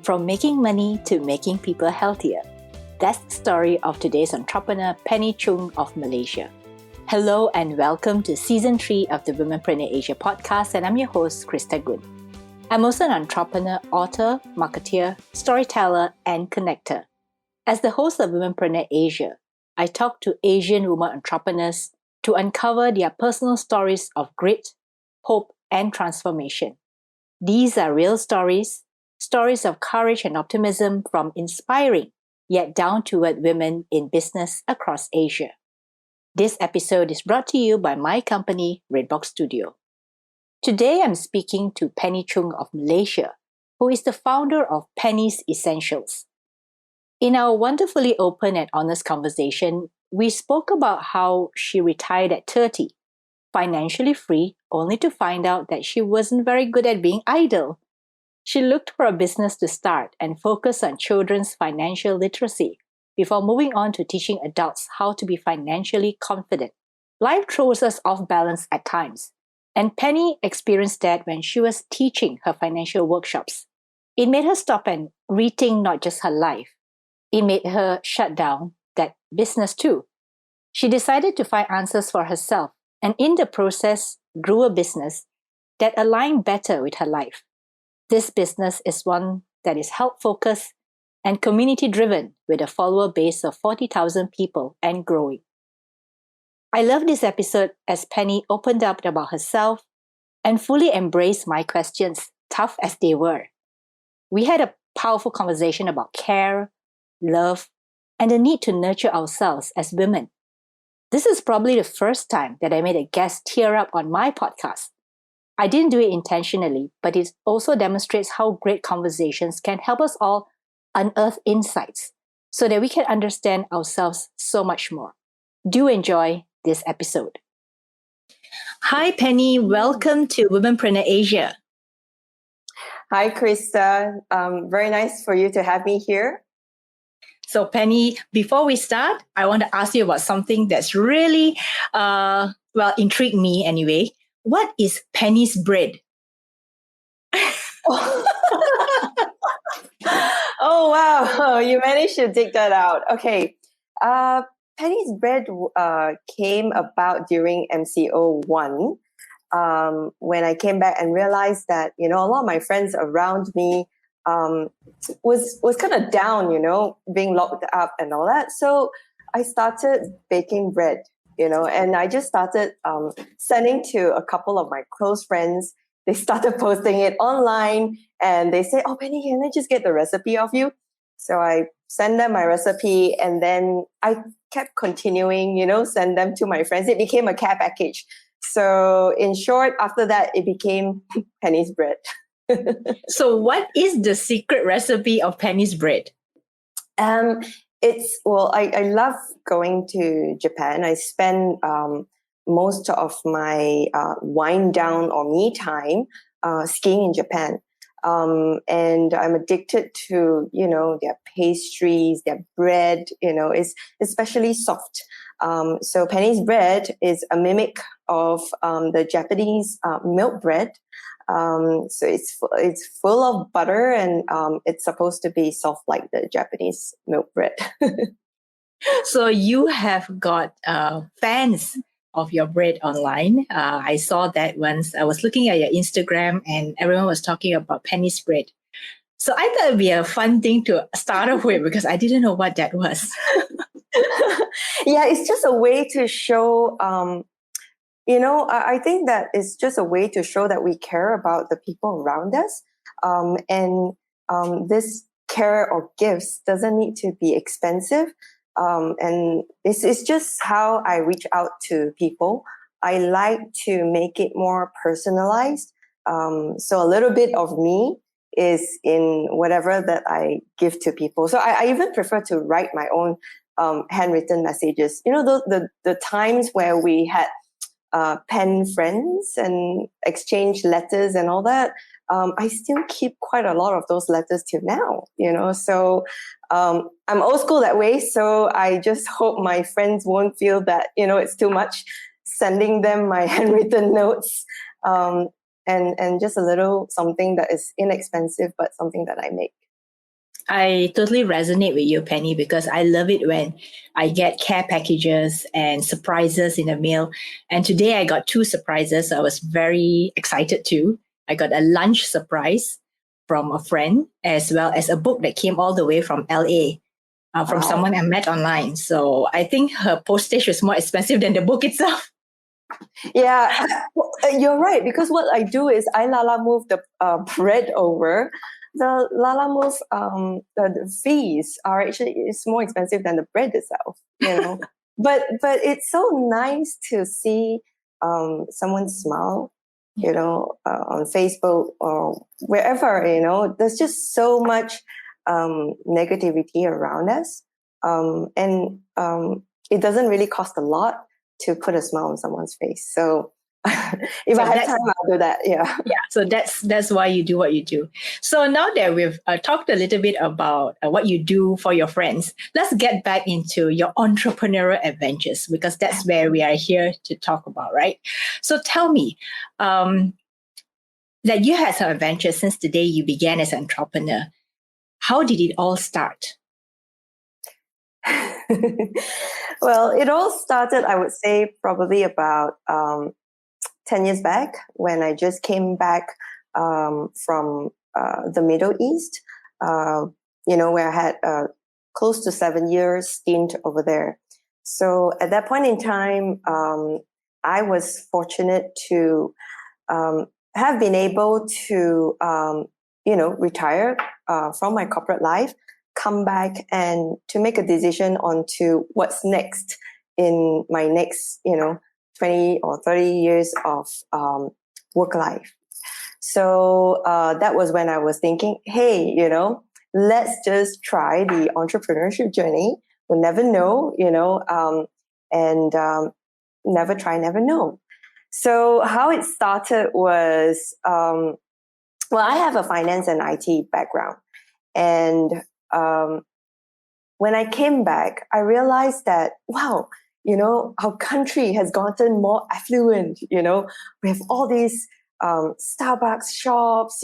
From making money to making people healthier. That's the story of today's entrepreneur, Penny Choong of Malaysia. Hello and welcome to Season 3 of the Womenpreneur Asia podcast, and I'm your host, Krista Gun. I'm also an entrepreneur, author, marketeer, storyteller, and connector. As the host of Womenpreneur Asia, I talk to Asian women entrepreneurs to uncover their personal stories of grit, hope, and transformation. These are real stories of courage and optimism from inspiring yet down-to-earth women in business across Asia. This episode is brought to you by my company, Redbox Studio. Today I'm speaking to Penny Choong of Malaysia, who is the founder of Penny's Essentials. In our wonderfully open and honest conversation, we spoke about how she retired at 30, financially free, only to find out that she wasn't very good at being idle. She looked for a business to start and focus on children's financial literacy before moving on to teaching adults how to be financially confident. Life throws us off balance at times, and Penny experienced that when she was teaching her financial workshops. It made her stop and rethink not just her life. It made her shut down that business too. She decided to find answers for herself, and in the process grew a business that aligned better with her life. This business is one that is health-focused and community-driven with a follower base of 40,000 people and growing. I love this episode as Penny opened up about herself and fully embraced my questions, tough as they were. We had a powerful conversation about care, love, and the need to nurture ourselves as women. This is probably the first time that I made a guest tear up on my podcast. I didn't do it intentionally, but it also demonstrates how great conversations can help us all unearth insights so that we can understand ourselves so much more. Do enjoy this episode. Hi, Penny. Welcome to Womenpreneur Asia. Hi, Krista. Very nice for you to have me here. So, Penny, before we start, I want to ask you about something that's really, intrigued me anyway. What is Penny's bread? Oh, wow. You managed to dig that out. Okay. Penny's bread came about during MCO1 when I came back and realized that, a lot of my friends around me was kind of down, being locked up and all that. So I started baking bread. And I just started sending to a couple of my close friends. They started posting it online and they say, "Oh, Penny, can I just get the recipe of you?" So I send them my recipe and then I kept continuing, send them to my friends. It became a care package. So in short, after that, it became Penny's bread. So what is the secret recipe of Penny's bread? I love going to Japan. I spend most of my wind down or me time skiing in Japan. And I'm addicted to, their pastries, their bread, is especially soft. So Penny's bread is a mimic of the Japanese milk bread. So it's full of butter and it's supposed to be soft like the Japanese milk bread. So you have got fans of your bread online. I saw that once. I was looking at your Instagram and everyone was talking about Penny's bread. So I thought it'd be a fun thing to start off with because I didn't know what that was. Yeah, it's just a way to show, I think that it's just a way to show that we care about the people around us. This care or gifts doesn't need to be expensive. And this is just how I reach out to people. I like to make it more personalized. So a little bit of me is in whatever that I give to people. So I even prefer to write my own handwritten messages. The times where we had pen friends and exchange letters and all that. I still keep quite a lot of those letters till now, so I'm old school that way. So I just hope my friends won't feel that, it's too much sending them my handwritten notes and just a little something that is inexpensive, but something that I make. I totally resonate with you, Penny, because I love it when I get care packages and surprises in the mail. And today I got two surprises. I was very excited too. I got a lunch surprise from a friend, as well as a book that came all the way from LA, from Wow. someone I met online. So I think her postage was more expensive than the book itself. Yeah, you're right. Because what I do is I Lala move the bread over. The Lala move, the fees are actually it's more expensive than the bread itself. But it's so nice to see someone smile. On Facebook or wherever. There's just so much negativity around us, and it doesn't really cost a lot to put a smile on someone's face. So if So I have that's time, I'll do that. Yeah. yeah. So that's why you do what you do. So now that we've talked a little bit about what you do for your friends, let's get back into your entrepreneurial adventures because that's where we are here to talk about, right? So tell me, that you had some adventures since the day you began as an entrepreneur. How did it all start? Well, it all started, I would say, probably about 10 years back when I just came back from the Middle East, where I had close to 7 years stint over there. So at that point in time, I was fortunate to have been able to, retire from my corporate life, come back and to make a decision on to what's next in my next, 20 or 30 years of work life. So that was when I was thinking, hey, let's just try the entrepreneurship journey. We'll never know, and never try, never know. So how it started was, I have a finance and IT background. And when I came back, I realized that, wow, our country has gotten more affluent. We have all these Starbucks shops,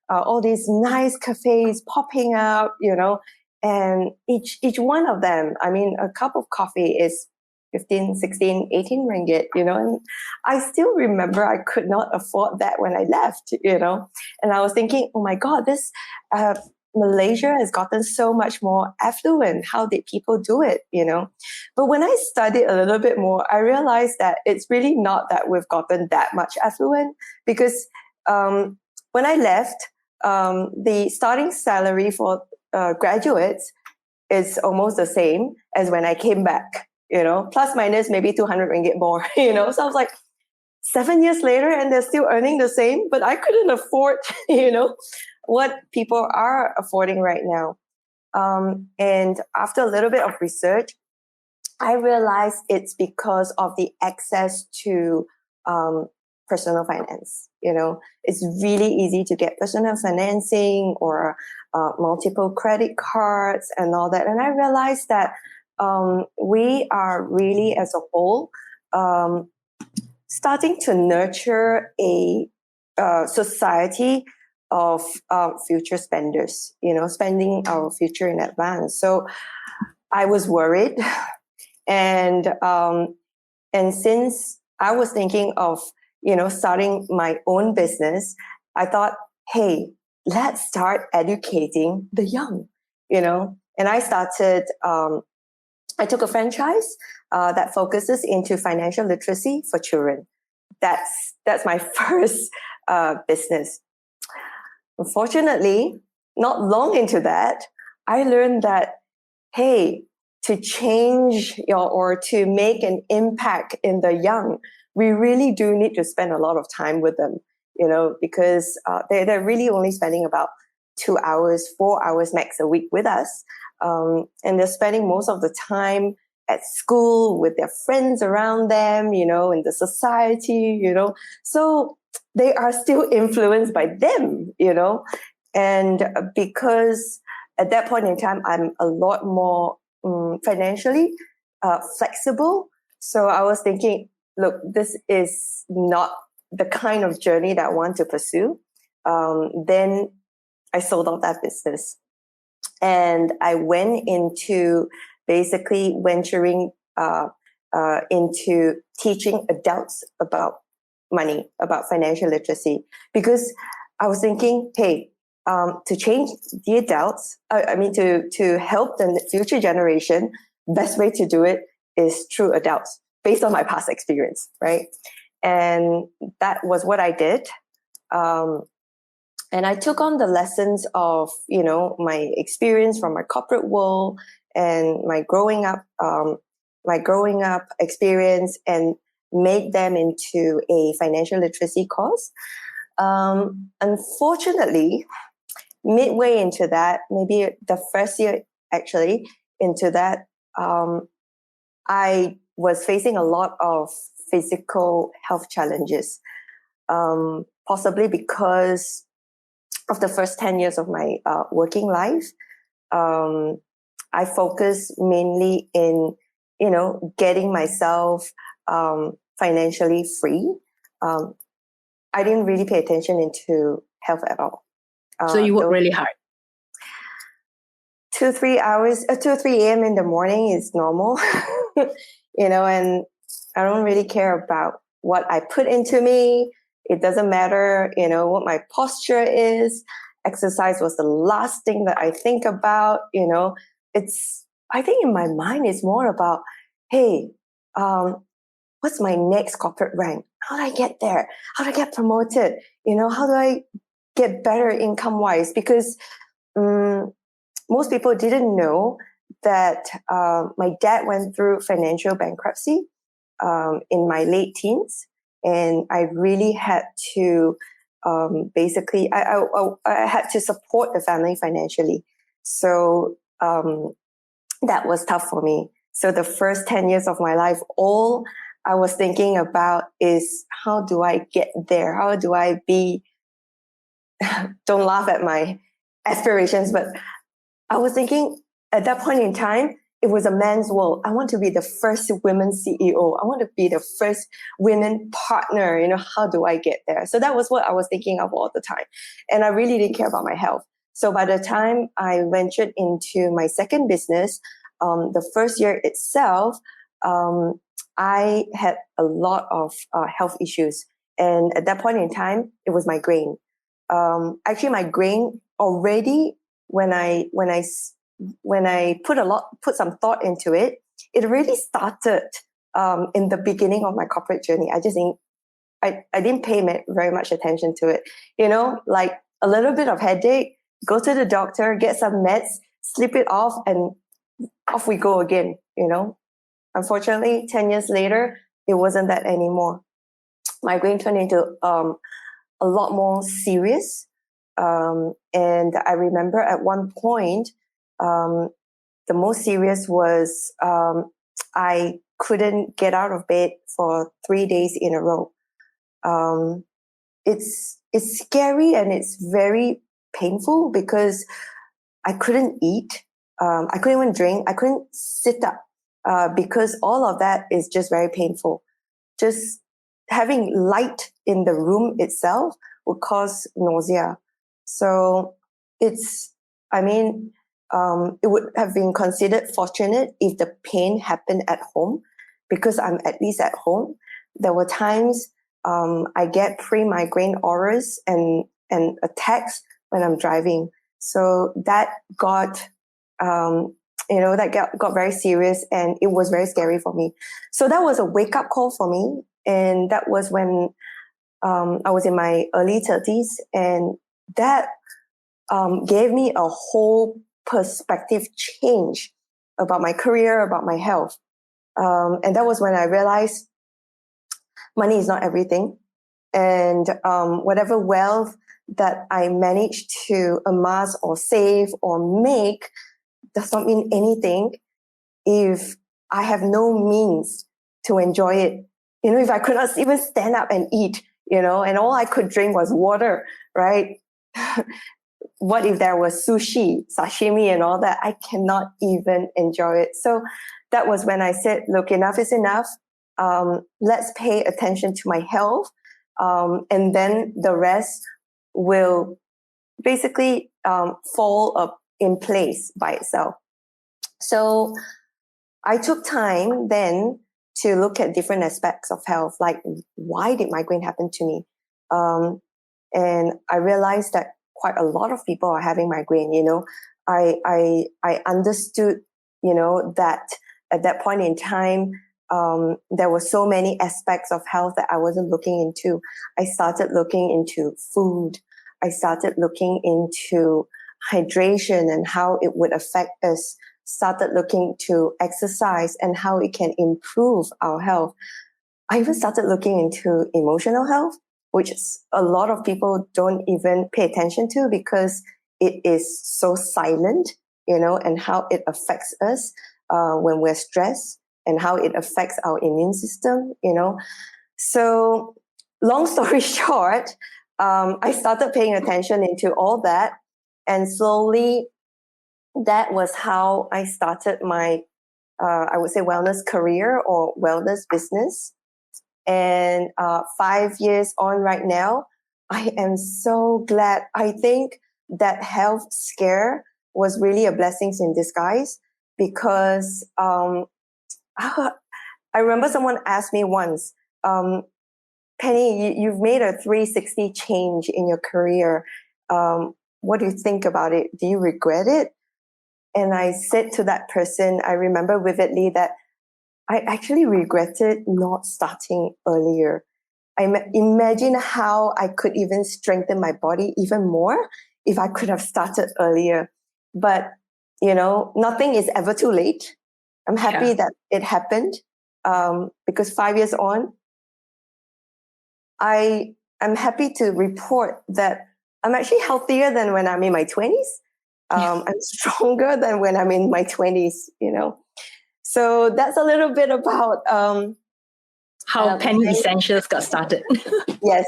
all these nice cafes popping up, and each one of them, I mean, a cup of coffee is 15, 16, 18 ringgit, and I still remember I could not afford that when I left, and I was thinking, oh my God, this Malaysia has gotten so much more affluent. How did people do it, But when I studied a little bit more, I realized that it's really not that we've gotten that much affluent because when I left, the starting salary for graduates is almost the same as when I came back, plus minus maybe 200 ringgit more, So I was like, 7 years later and they're still earning the same, but I couldn't afford, what people are affording right now. And after a little bit of research, I realized it's because of the access to personal finance. It's really easy to get personal financing or multiple credit cards and all that. And I realized that we are really, as a whole, starting to nurture a society of future spenders, spending our future in advance. So I was worried. And since I was thinking of, starting my own business, I thought, hey, let's start educating the young, and I started, I took a franchise that focuses into financial literacy for children. That's my first business. Unfortunately, not long into that, I learned that, hey, to change or to make an impact in the young, we really do need to spend a lot of time with them, because they're really only spending about 2 hours, 4 hours max a week with us. And they're spending most of the time at school with their friends around them, in the society, So they are still influenced by them, And because at that point in time, I'm a lot more financially flexible. So I was thinking, look, this is not the kind of journey that I want to pursue. Then I sold off that business. And I went into basically venturing into teaching adults about money, about financial literacy, because I was thinking, hey, to change the adults, to help the future generation, best way to do it is through adults, based on my past experience, right? And that was what I did. And I took on the lessons of, my experience from my corporate world and my growing up experience, and made them into a financial literacy course. Unfortunately, midway into that, maybe the first year actually into that, I was facing a lot of physical health challenges, possibly because of the first 10 years of my working life. I focused mainly in, getting myself financially free. I didn't really pay attention into health at all. So you work really hard. 2 or 3 a.m. in the morning is normal, and I don't really care about what I put into me. It doesn't matter, what my posture is. Exercise was the last thing that I think about, I think in my mind it's more about, hey, what's my next corporate rank? How do I get there? How do I get promoted? How do I get better income wise? Because most people didn't know that my dad went through financial bankruptcy in my late teens, and I really had to basically I had to support the family financially. So that was tough for me. So the first 10 years of my life, all I was thinking about is, how do I get there? How do I be? Don't laugh at my aspirations, but I was thinking at that point in time, it was a man's world. I want to be the first women CEO. I want to be the first women partner. How do I get there? So that was what I was thinking of all the time. And I really didn't care about my health. So by the time I ventured into my second business, the first year itself, I had a lot of health issues. And at that point in time, it was migraine. Actually, migraine already, when I put some thought into it, it really started in the beginning of my corporate journey. I didn't pay very much attention to it. Like a little bit of headache, go to the doctor, get some meds, sleep it off, and off we go again. Unfortunately, 10 years later, it wasn't that anymore. Migraine turned into a lot more serious. And I remember at one point, the most serious was I couldn't get out of bed for 3 days in a row. It's scary, and it's very painful because I couldn't eat. I couldn't even drink. I couldn't sit up because all of that is just very painful. Just having light in the room itself would cause nausea. So it would have been considered fortunate if the pain happened at home, because I'm at least at home. There were times I get pre-migraine auras and attacks when I'm driving. So that got got very serious, and it was very scary for me. So that was a wake-up call for me. And that was when I was in my early 30s, and that gave me a whole perspective change about my career, about my health. And that was when I realized money is not everything. And whatever wealth that I managed to amass or save or make does not mean anything if I have no means to enjoy it. If I could not even stand up and eat, and all I could drink was water, right? What if there was sushi, sashimi, and all that? I cannot even enjoy it. So that was when I said, look, enough is enough. Let's pay attention to my health. And then the rest will basically fall in place by itself. So I took time then to look at different aspects of health, like why did migraine happen to me? And I realized that quite a lot of people are having migraine. I understood, that at that point in time, there were so many aspects of health that I wasn't looking into. I started looking into food. I started looking into hydration and how it would affect us. Started looking to exercise and how it can improve our health. I even started looking into emotional health, which a lot of people don't even pay attention to because it is so silent, and how it affects us when we're stressed and how it affects our immune system, So long story short, I started paying attention into all that, and slowly that was how I started my, I would say, wellness career or wellness business. And 5 years on right now, I am so glad. I think that health scare was really a blessing in disguise because I remember someone asked me once, Penny, you've made a 360 change in your career. What do you think about it? Do you regret it? And I said to that person, I remember vividly that I actually regretted not starting earlier. Imagine how I could even strengthen my body even more if I could have started earlier. But, nothing is ever too late. I'm happy that it happened because 5 years on, I'm happy to report that I'm actually healthier than when I'm in my 20s. I'm stronger than when I'm in my 20s, So that's a little bit about how Penny Essentials got started. Yes.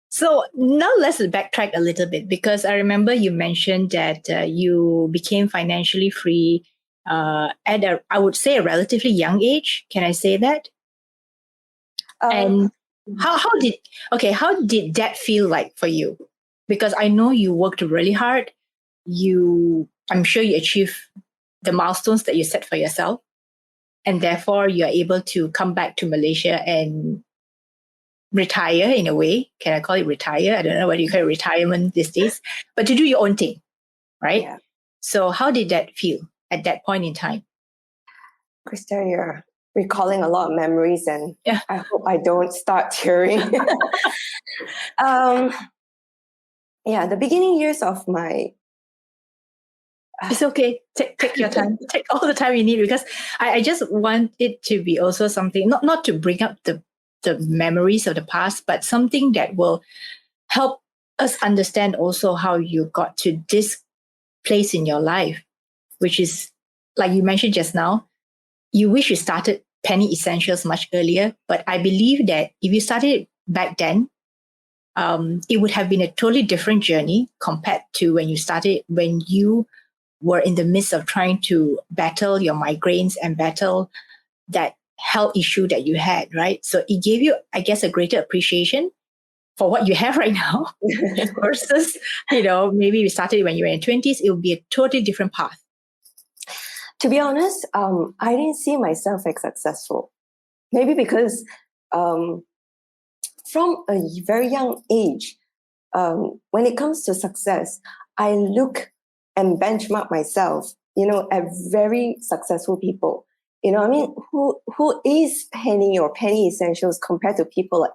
So now let's backtrack a little bit because I remember you mentioned that you became financially free at I would say, a relatively young age. Can I say that? And how did that feel like for you? Because I know you worked really hard. I'm sure you achieved the milestones that you set for yourself, and therefore you are able to come back to Malaysia and retire in a way. Can I call it retire? I don't know whether you call it retirement these days, but to do your own thing, right? Yeah. So how did that feel at that point in time? Krista, you're recalling a lot of memories, and I hope I don't start tearing. The beginning years of my... It's okay. Take your time. Take all the time you need, because I just want it to be also something, not to bring up the memories of the past, but something that will help us understand also how you got to this place in your life, which is, like you mentioned just now, you wish you started Penny Essentials much earlier. But I believe that if you started back then, it would have been a totally different journey compared to when you were in the midst of trying to battle your migraines and battle that health issue that you had, right? So it gave you, I guess, a greater appreciation for what you have right now versus, maybe you started when you were in your 20s, it would be a totally different path. To be honest, I didn't see myself as successful. Maybe because from a very young age, when it comes to success, I look and benchmark myself, at very successful people. Who is Penny or Penny Essentials compared to people like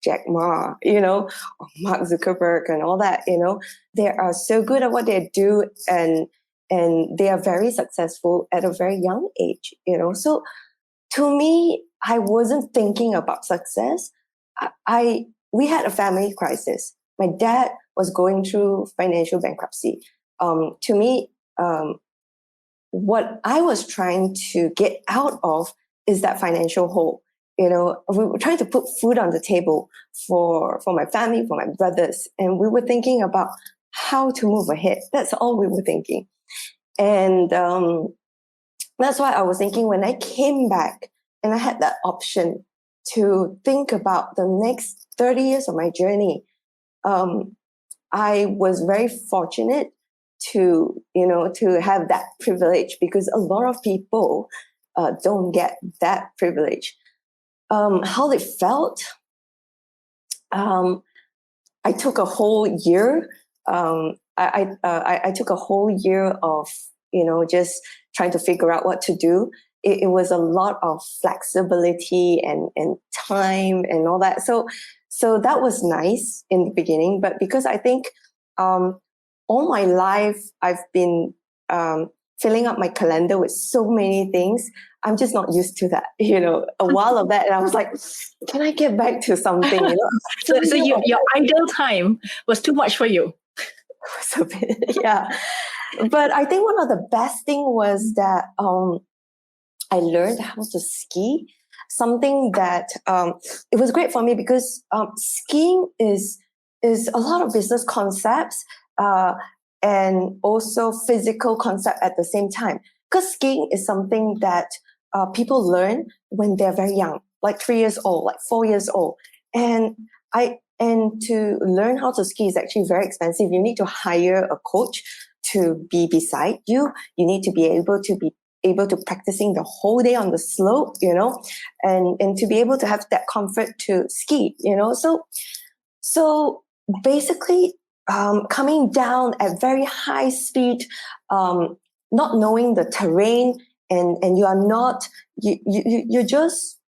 Jack Ma, or Mark Zuckerberg and all that, they are so good at what they do, and they are very successful at a very young age, So to me, I wasn't thinking about success. We had a family crisis. My dad was going through financial bankruptcy. To me, what I was trying to get out of is that financial hole. We were trying to put food on the table for my family, for my brothers, and we were thinking about how to move ahead. That's all we were thinking. And that's why I was thinking when I came back and I had that option to think about the next 30 years of my journey, I was very fortunate to, to have that privilege, because a lot of people don't get that privilege. How it felt, I took a whole year. I took a whole year of, just trying to figure out what to do. It was a lot of flexibility and time and all that. So that was nice in the beginning. But because I think all my life I've been filling up my calendar with so many things, I'm just not used to that, a while of that. And I was like, can I get back to something, So your idle time was too much for you. So, yeah. But I think one of the best thing was that I learned how to ski. Something that it was great for me, because skiing is a lot of business concepts and also physical concept at the same time. Because skiing is something that people learn when they're very young, like 3 years old, like 4 years old, and to learn how to ski is actually very expensive. You need to hire a coach to be beside you. You need to be able to practicing the whole day on the slope, and to be able to have that comfort to ski, So basically, coming down at very high speed, not knowing the terrain, and you are not, you're just,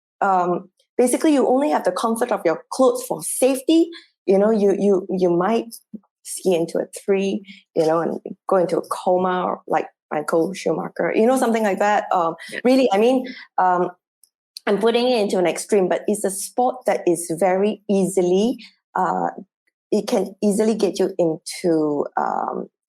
basically you only have the comfort of your clothes for safety. You might ski into a tree, and go into a coma, or like Michael Schumacher, something like that. Really, I mean, I'm putting it into an extreme, but it's a sport that is very easily, it can easily get you into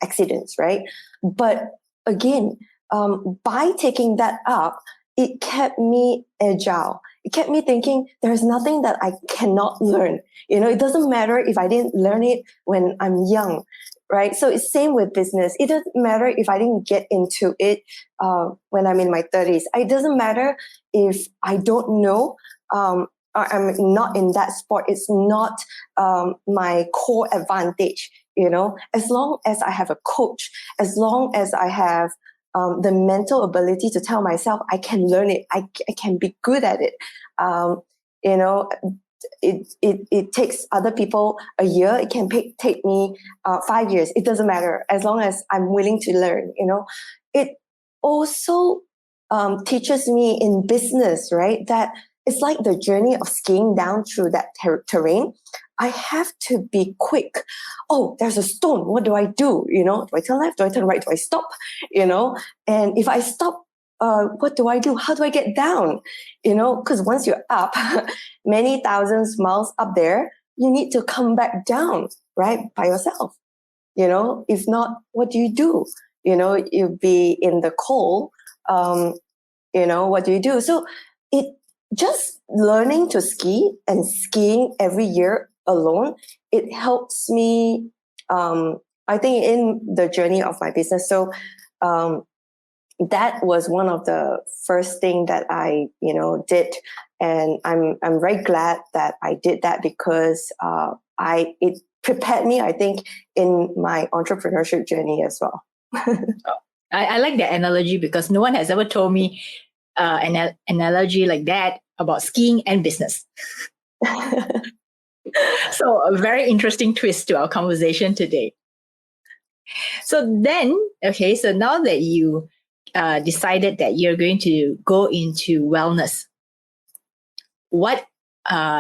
accidents, right? But again, by taking that up, it kept me agile. It kept me thinking there's nothing that I cannot learn. It doesn't matter if I didn't learn it when I'm young, right? So it's same with business. It doesn't matter if I didn't get into it when I'm in my 30s. It doesn't matter if I don't know, or I'm not in that sport. It's not my core advantage, As long as I have a coach, as long as I have the mental ability to tell myself I can learn it, I can be good at it. It takes other people a year. It can take me 5 years. It doesn't matter, as long as I'm willing to learn. It also teaches me in business, right, that it's like the journey of skiing down through that terrain. I have to be quick. Oh, there's a stone. What do I do? Do I turn left? Do I turn right? Do I stop? And if I stop, what do I do? How do I get down? Because once you're up, many thousands miles up there, you need to come back down, right, by yourself. If not, what do you do? You'll be in the cold. What do you do? So it just learning to ski and skiing every year alone, it helps me, I think, in the journey of my business. So that was one of the first thing that I, did. And I'm very glad that I did that, because it prepared me, I think, in my entrepreneurship journey as well. I like that analogy, because no one has ever told me an analogy like that about skiing and business. So a very interesting twist to our conversation today. So then, okay, so now that you decided that you're going to go into wellness, what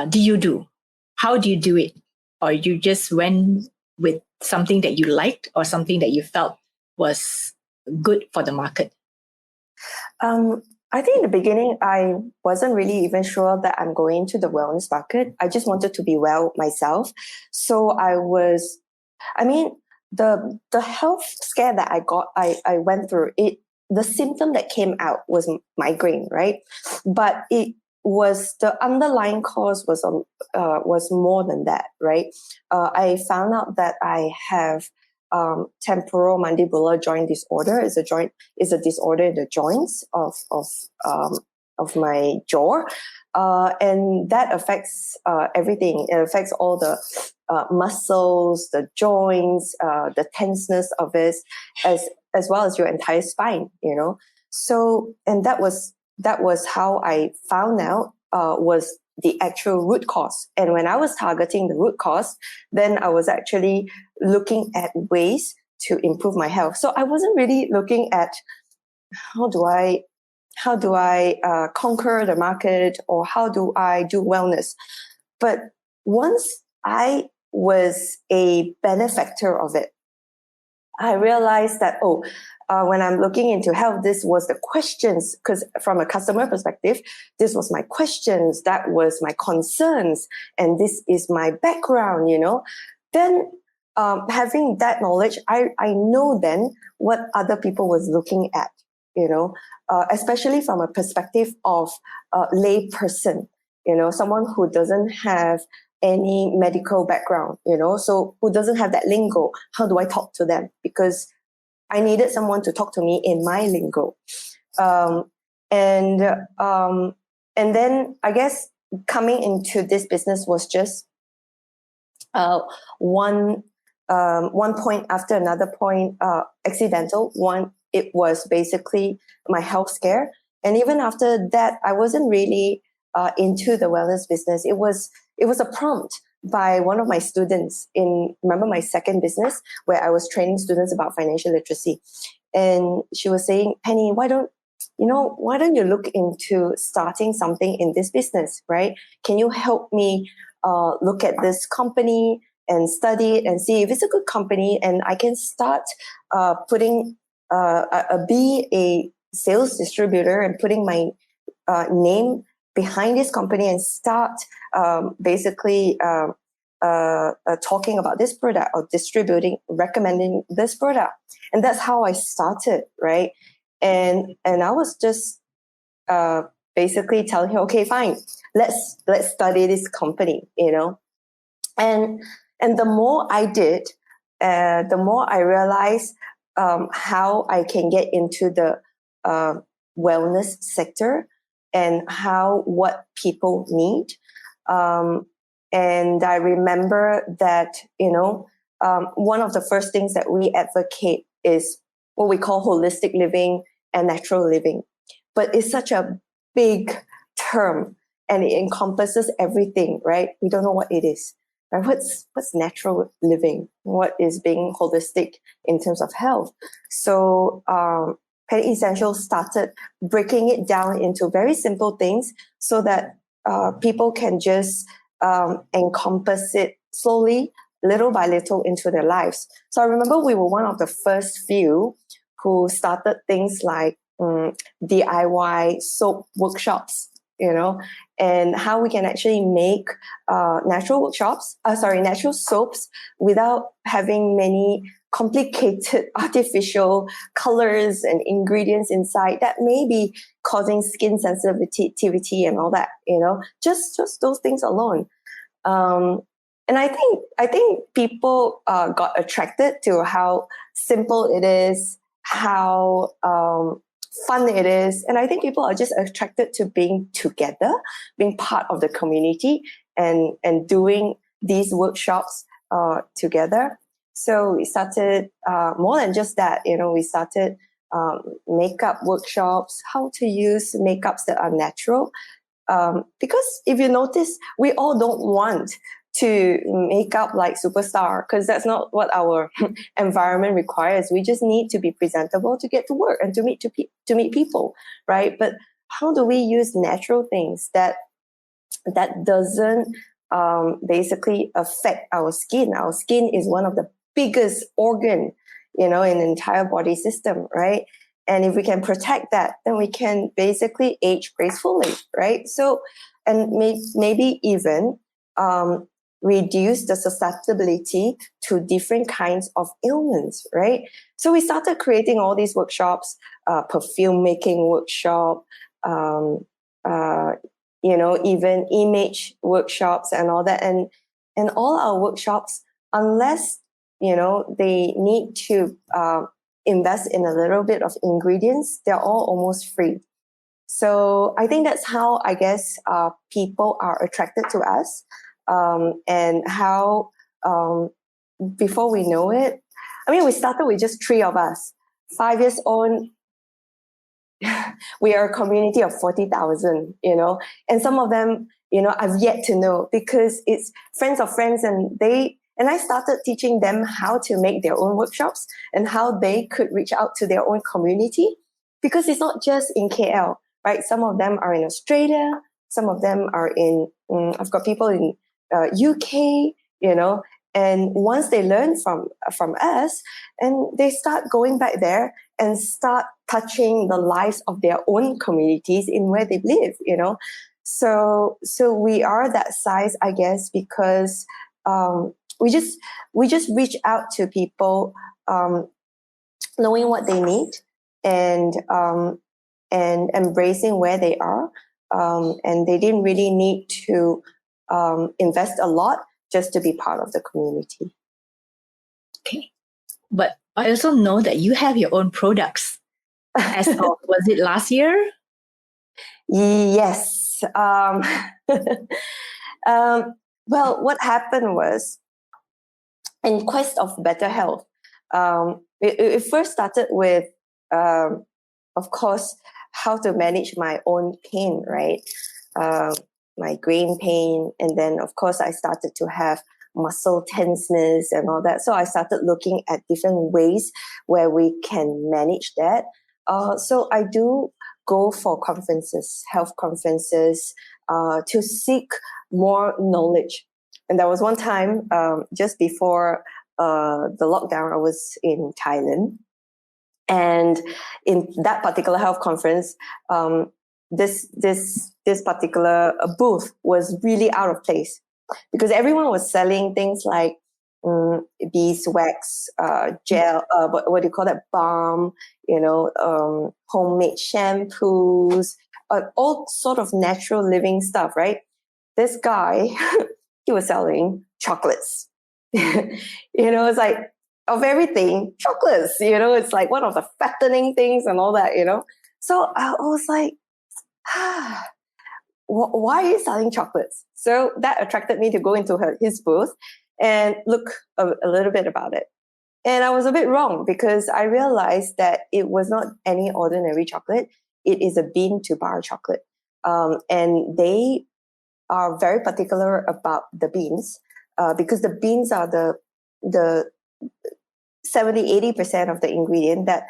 do you do? How do you do it? Or you just went with something that you liked, or something that you felt was good for the market? I think in the beginning, I wasn't really even sure that I'm going to the wellness market. I just wanted to be well myself. So the health scare that I got, I went through it. The symptom that came out was migraine, right? But it was, the underlying cause was more than that, right? I found out that I have temporal mandibular joint disorder. Is a disorder in the joints of my jaw. And that affects everything. It affects all the muscles, the joints, the tenseness of it, as well as your entire spine. So, and that was how I found out was the actual root cause. And when I was targeting the root cause, then I was actually looking at ways to improve my health. So I wasn't really looking at how do I conquer the market, or how do I do wellness. But once I was a benefactor of it, I realized that, when I'm looking into health, this was the questions, because from a customer perspective, this was my questions, that was my concerns, and this is my background, Then having that knowledge, I know then what other people was looking at, especially from a perspective of a lay person, someone who doesn't have any medical background, so who doesn't have that lingo. How do I talk to them? Because I needed someone to talk to me in my lingo. And then I guess coming into this business was just one point after another point, accidental. One, it was basically my health scare. And even after that, I wasn't really into the wellness business. It was a prompt by one of my students remember my second business, where I was training students about financial literacy. And she was saying, Penny, why don't you look into starting something in this business, right? Can you help me look at this company and study it and see if it's a good company, and I can start be a sales distributor and putting my name behind this company and start basically talking about this product, or recommending this product. And that's how I started, right? And I was just basically telling her, okay, fine, let's study this company, And the more I did, the more I realized how I can get into the wellness sector, and what people need. And I remember that, one of the first things that we advocate is what we call holistic living and natural living. But it's such a big term, and it encompasses everything, right? We don't know what it is. Right? What's natural living? What is being holistic in terms of health? So Penny Essentials started breaking it down into very simple things, so that people can just encompass it slowly, little by little, into their lives. So I remember we were one of the first few who started things like DIY soap workshops, and how we can actually make natural soaps without having many complicated artificial colors and ingredients inside that may be causing skin sensitivity and all that, just those things alone. And I think people got attracted to how simple it is, how fun it is. And I think people are just attracted to being together, being part of the community, and doing these workshops together. So we started more than just that, we started makeup workshops, how to use makeups that are natural. Because if you notice, we all don't want to make up like superstar, because that's not what our environment requires. We just need to be presentable to get to work and to meet people, right? But how do we use natural things that doesn't basically affect our skin? Our skin is one of the biggest organ, in the entire body system, right? And if we can protect that, then we can basically age gracefully, right? So, and maybe even reduce the susceptibility to different kinds of ailments, right? So we started creating all these workshops, perfume making workshop, even image workshops and all that. And all our workshops, unless, they need to invest in a little bit of ingredients, they're all almost free. So I think that's how, I guess, people are attracted to us, and how, before we know it, I mean, we started with just 3 of us. 5 years on, we are a community of 40,000, and some of them, I've yet to know, because it's friends of friends, and I started teaching them how to make their own workshops and how they could reach out to their own community, because it's not just in KL, right? Some of them are in Australia, some of them are I've got people in UK, and once they learn from us, and they start going back there and start touching the lives of their own communities in where they live. So we are that size, I guess, because we just reach out to people, knowing what they need, and embracing where they are, and they didn't really need to invest a lot just to be part of the community. Okay. But I also know that you have your own products. As of, was it last year? Yes. Well, what happened was, in quest of better health, it first started with, of course, how to manage my own pain, right? Migraine pain. And then, of course, I started to have muscle tenseness and all that. So I started looking at different ways where we can manage that. So I do go for conferences, health conferences, to seek more knowledge. And there was one time, just before the lockdown, I was in Thailand. And in that particular health conference, this particular booth was really out of place, because everyone was selling things like beeswax, gel, what do you call that, balm, homemade shampoos, all sort of natural living stuff, right? This guy, he was selling chocolates. It's like, of everything, chocolates, it's like one of the fattening things and all that, So I was like, why are you selling chocolates? So that attracted me to go into his booth and look a little bit about it. And I was a bit wrong, because I realized that it was not any ordinary chocolate. It is a bean to bar chocolate. And they are very particular about the beans, because the beans are the 70-80% of the ingredient that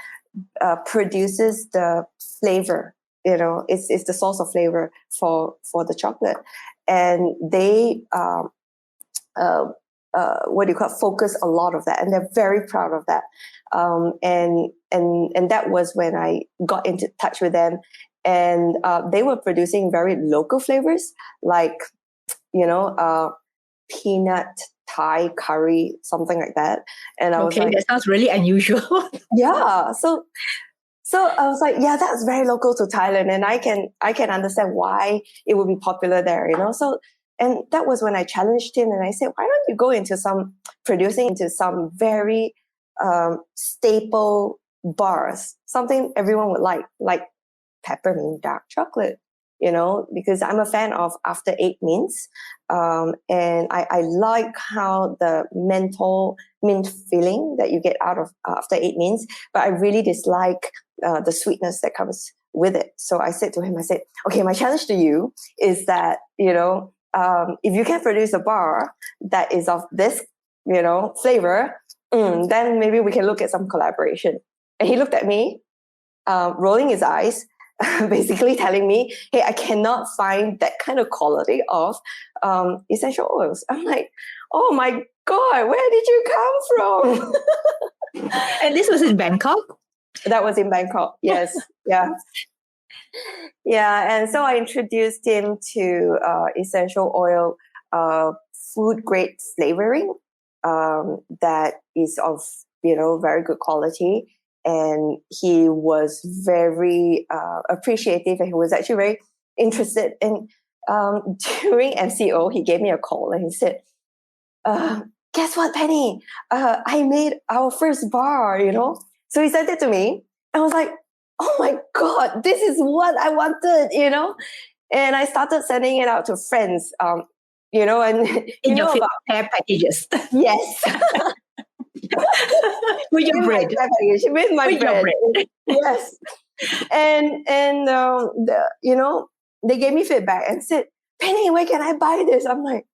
produces the flavor. It's the source of flavor for the chocolate, and they what do you call it, focus a lot of that, and they're very proud of that. And that was when I got into touch with them, and they were producing very local flavors, like peanut Thai curry, something like that. And I was like, that sounds really unusual. yeah. So I was like, yeah, that's very local to Thailand, and I can understand why it would be popular there, So, and that was when I challenged him, and I said, why don't you go into producing into some very staple bars, something everyone would like peppermint dark chocolate, because I'm a fan of After Eight Mints. And I like how the menthol mint feeling that you get out of After Eight Mints, but I really dislike the sweetness that comes with it. So I said to him, okay, my challenge to you is that, if you can produce a bar that is of this, flavor, then maybe we can look at some collaboration. And he looked at me, rolling his eyes, basically telling me, hey, I cannot find that kind of quality of essential oils. I'm like, oh my God, where did you come from? And this was in Bangkok? That was in Bangkok, yes. Yeah. Yeah, and so I introduced him to essential oil food grade flavoring that is of, very good quality. And he was very appreciative, and he was actually very interested. And during MCO, he gave me a call and he said, guess what, Penny? I made our first bar, So he sent it to me. I was like, oh my God, this is what I wanted, And I started sending it out to friends, and In your about care packages. yes. With your bread. With my bread. Yes. And they gave me feedback and said, Penny, where can I buy this? I'm like,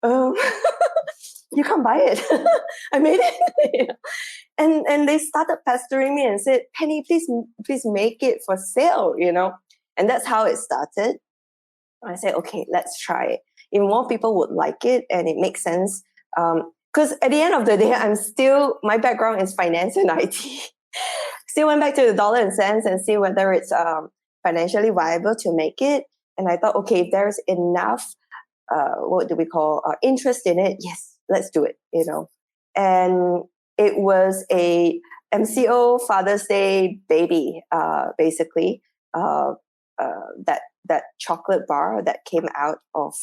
you can't buy it. I made it. And they started pestering me and said, Penny, please make it for sale, And that's how it started. I said, okay, let's try it. If more people would like it and it makes sense, because at the end of the day, my background is finance and IT. Still went back to the dollar and cents and see whether it's financially viable to make it. And I thought, okay, if there's enough, what do we call, interest in it, yes, let's do it, And it was a MCO Father's Day baby, basically, that chocolate bar that came out of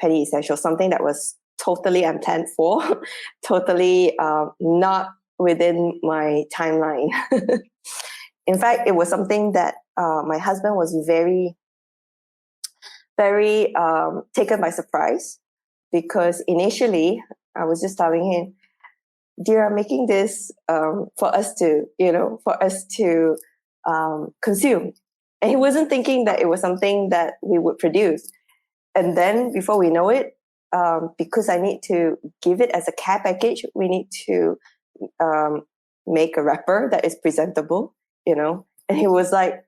Penny Essentials, something that was totally unplanned for, totally not within my timeline. In fact, it was something that my husband was very, very taken by surprise, because initially I was just telling him, dear, I'm making this for us to consume. And he wasn't thinking that it was something that we would produce. And then before we know it, because I need to give it as a care package, we need to make a wrapper that is presentable, And he was like,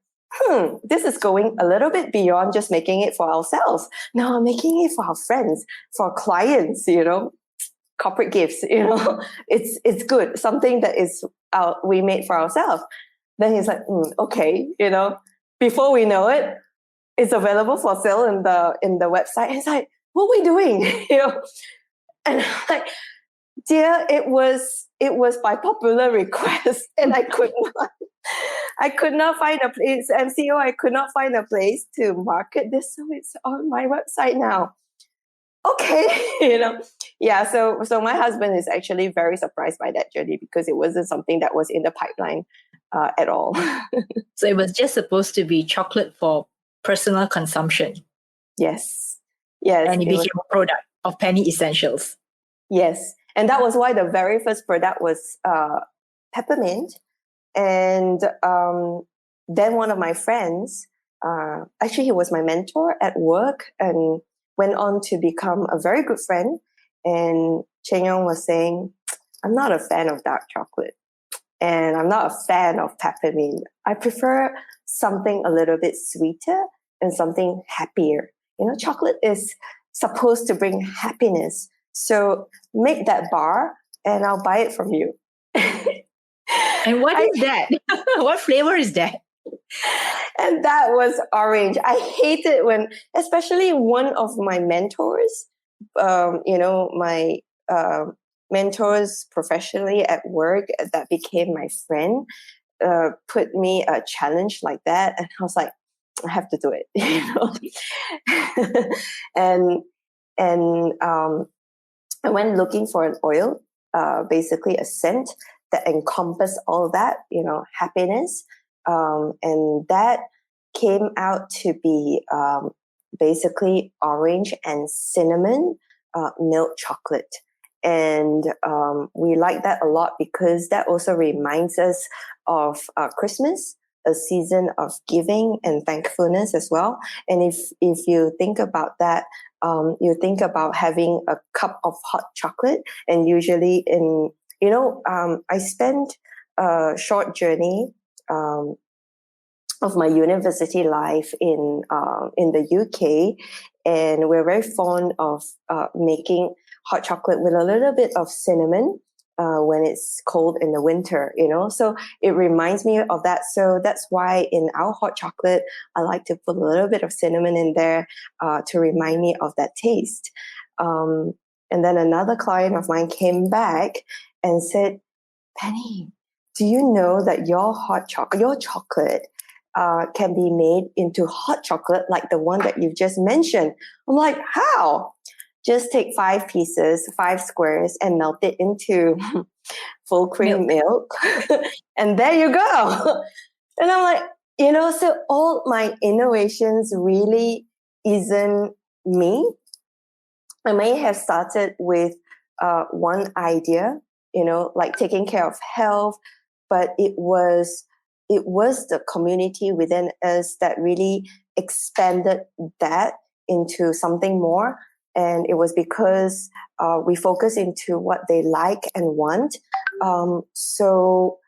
this is going a little bit beyond just making it for ourselves. No, I'm making it for our friends, for our clients, corporate gifts, it's good. Something that is we made for ourselves. Then he's like, okay, before we know it, it's available for sale in the website. And it's like, what are we doing? And I'm like, dear, it was by popular request, and I could not find a place. MCO, I could not find a place to market this, so it's on my website now. Okay, yeah. So my husband is actually very surprised by that journey, because it wasn't something that was in the pipeline at all. So it was just supposed to be chocolate for personal consumption. Yes. And it became a product of Penny Essentials. Yes. And that was why the very first product was peppermint. And then one of my friends, actually he was my mentor at work and went on to become a very good friend. And Choong was saying, I'm not a fan of dark chocolate. And I'm not a fan of peppermint. I prefer something a little bit sweeter and something happier. Chocolate is supposed to bring happiness. So make that bar and I'll buy it from you. And what is that? What flavor is that? And that was orange. I hate it when, especially one of my mentors, my mentors professionally at work that became my friend, put me a challenge like that. And I was like, I have to do it, and I went looking for an oil, basically a scent that encompassed all that, happiness. And that came out to be basically orange and cinnamon milk chocolate. And we like that a lot because that also reminds us of Christmas, a season of giving and thankfulness as well. And if you think about that, you think about having a cup of hot chocolate, and usually I spent a short journey of my university life in the UK, and we're very fond of making hot chocolate with a little bit of cinnamon when it's cold in the winter, so it reminds me of that. So that's why in our hot chocolate, I like to put a little bit of cinnamon in there to remind me of that taste. And then another client of mine came back and said, Penny, do you know that your chocolate can be made into hot chocolate like the one that you've just mentioned? I'm like, how? Just take 5 pieces, 5 squares, and melt it into full cream milk. And there you go. And I'm like, so all my innovations really isn't me. I may have started with one idea, like taking care of health, but it was the community within us that really expanded that into something more. And it was because we focus into what they like and want. So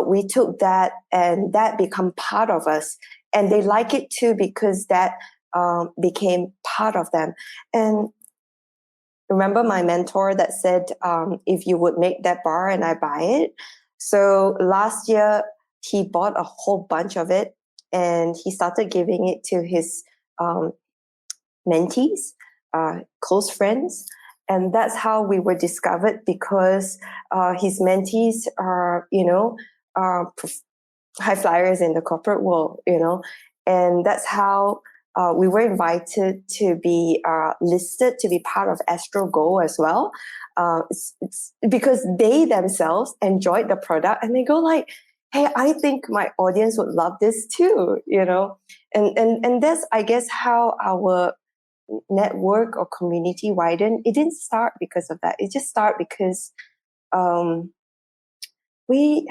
we took that, and that become part of us. And they like it too, because that became part of them. And remember my mentor that said, if you would make that bar and I buy it. So last year, he bought a whole bunch of it, and he started giving it to his mentees, close friends. And that's how we were discovered, because his mentees are, high flyers in the corporate world, and that's how we were invited to be listed to be part of Astro Go as well. It's because they themselves enjoyed the product, and they go like, hey, I think my audience would love this too, and that's, I guess, how our network or community widened. It didn't start because of that. It just started because we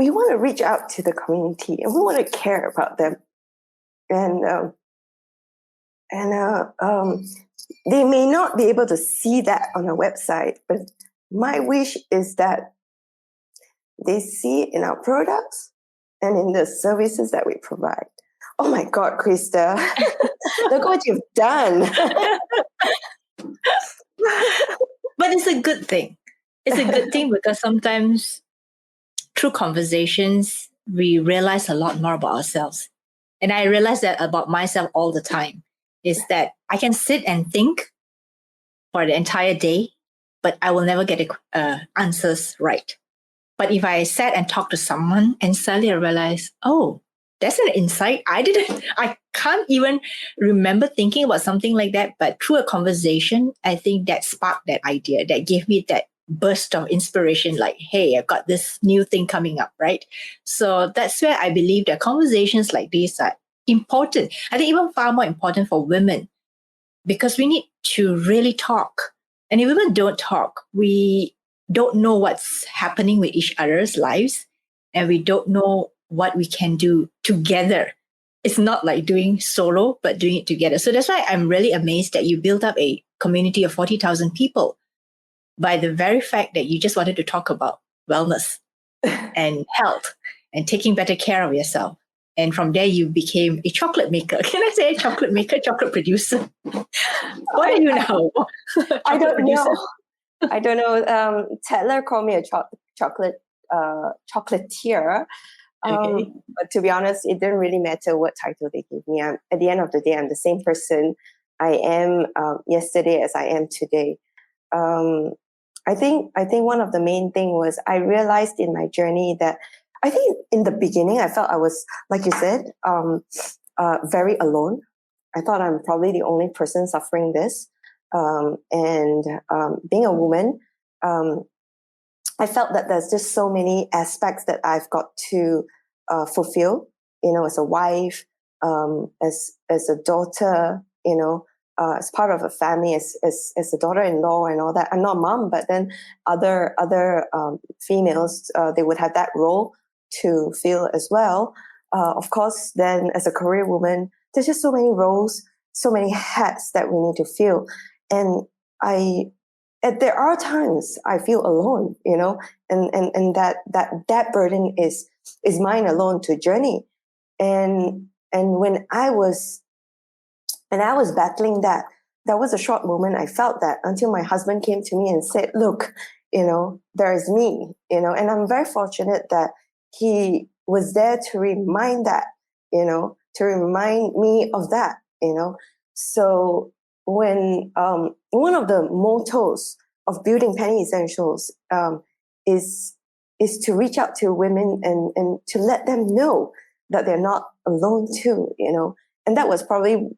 want to reach out to the community, and we want to care about them. And they may not be able to see that on a website, but my wish is that they see it in our products and in the services that we provide. Oh my God, Krista, look what you've done. But it's a good thing. It's a good thing because sometimes through conversations, we realize a lot more about ourselves. And I realize that about myself all the time, is that I can sit and think for the entire day, but I will never get the answers right. But if I sat and talked to someone and suddenly I realize, oh, that's an insight. I can't even remember thinking about something like that. But through a conversation, I think that sparked that idea, that gave me that burst of inspiration, like, hey, I've got this new thing coming up, right? So that's where I believe that conversations like these are important. I think even far more important for women, because we need to really talk. And if women don't talk, we don't know what's happening with each other's lives, and we don't know what we can do together. It's not like doing solo, but doing it together. So that's why I'm really amazed that you built up a community of 40,000 people by the very fact that you just wanted to talk about wellness and health and taking better care of yourself. And from there, you became a chocolate maker. Can I say a chocolate maker, chocolate producer? What are you now? I don't know. I don't know. Tedler called me a chocolate chocolatier. Okay. But to be honest, it didn't really matter what title they gave me. At the end of the day, I'm the same person I am yesterday as I am today. I think one of the main thing was I realized in my journey that I think in the beginning I felt I was, like you said, very alone. I thought I'm probably the only person suffering this. And being a woman, I felt that there's just so many aspects that I've got to fulfill, as a wife, as a daughter, as part of a family, as a daughter-in-law and all that. I'm not a mom, but then other females, they would have that role to fill as well. Of course, then as a career woman, there's just so many roles, so many hats that we need to fill. And there are times I feel alone, and that burden is mine alone to journey. And when I was battling that, there was a short moment I felt that, until my husband came to me and said, look, there is me, and I'm very fortunate that he was there to remind that, to remind me of that, So when one of the mottos of building Penny Essentials is to reach out to women and to let them know that they're not alone too, and that was probably